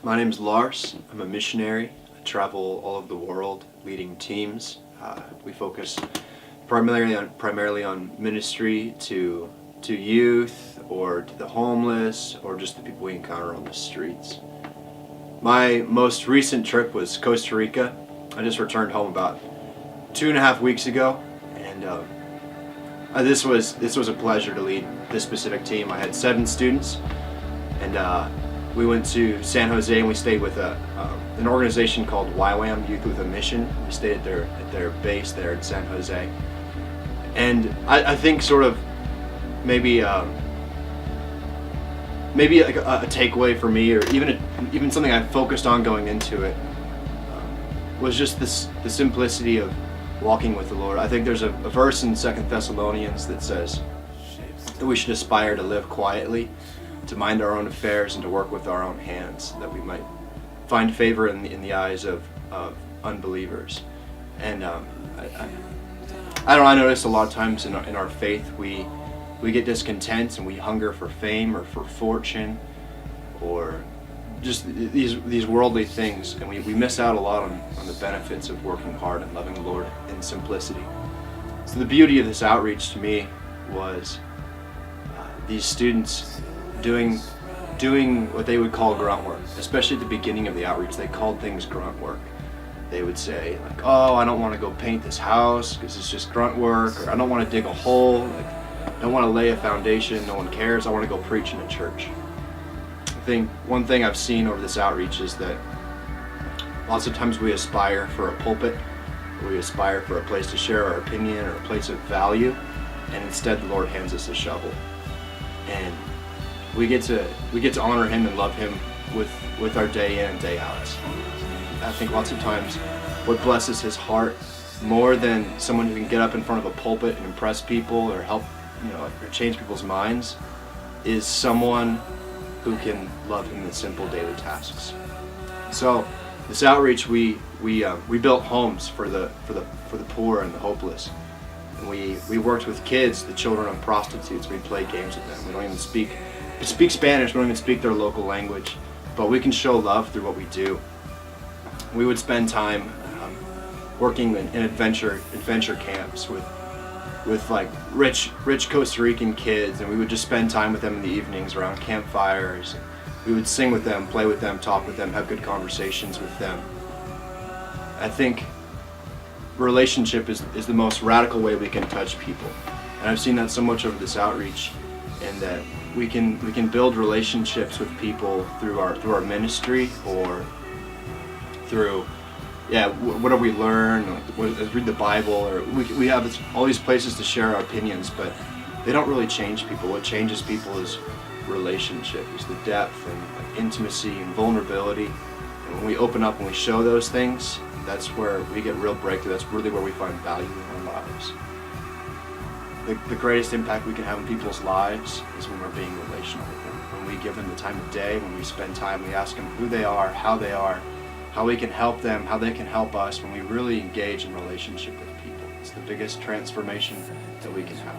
My name's Lars. I'm a missionary. I travel all over the world leading teams. We focus primarily on ministry to youth or to the homeless or just the people we encounter on the streets. My most recent trip was Costa Rica. I just returned home about 2.5 weeks ago, and this was a pleasure to lead this specific team. I had 7 students, and we went to San Jose and we stayed with an organization called YWAM, Youth with a Mission. We stayed at their base there in San Jose, and I think sort of maybe like a takeaway for me, or even something I focused on going into it, was just the simplicity of walking with the Lord. I think there's a verse in 2 Thessalonians that says that we should aspire to live quietly, to mind our own affairs, and to work with our own hands, that we might find favor in the eyes of unbelievers. And I don't know, I notice a lot of times in our faith we get discontent and we hunger for fame or for fortune or just these worldly things, and we miss out a lot on the benefits of working hard and loving the Lord in simplicity. So the beauty of this outreach to me was these students doing what they would call grunt work. Especially at the beginning of the outreach, they called things grunt work. They would say, like, oh, I don't want to go paint this house because it's just grunt work, or I don't want to dig a hole, like, I don't want to lay a foundation, no one cares, I want to go preach in a church. I think one thing I've seen over this outreach is that lots of times we aspire for a pulpit, or we aspire for a place to share our opinion or a place of value, and instead the Lord hands us a shovel. And we get to honor Him and love Him with our day in and day out. I think lots of times what blesses His heart more than someone who can get up in front of a pulpit and impress people or help, or change people's minds, is someone who can love Him in simple daily tasks. So this outreach, we built homes for the poor and the hopeless. And we worked with kids, the children of prostitutes. We played games with them. We don't even speak Spanish, we don't even speak their local language, but we can show love through what we do. We would spend time working in adventure camps with like rich Costa Rican kids, and we would just spend time with them in the evenings around campfires. We would sing with them, play with them, talk with them, have good conversations with them. I think relationship is the most radical way we can touch people, and I've seen that so much over this outreach, and that we can build relationships with people through our ministry, or through whatever we learn, read the Bible, or we have all these places to share our opinions, but they don't really change people. What changes people is relationship, is the depth and like intimacy and vulnerability. And when we open up and we show those things, that's where we get real breakthrough. That's really where we find value in our lives. The greatest impact we can have in people's lives is when we're being relational with them. When we give them the time of day, when we spend time, we ask them who they are, how we can help them, how they can help us. When we really engage in relationship with people, it's the biggest transformation that we can have.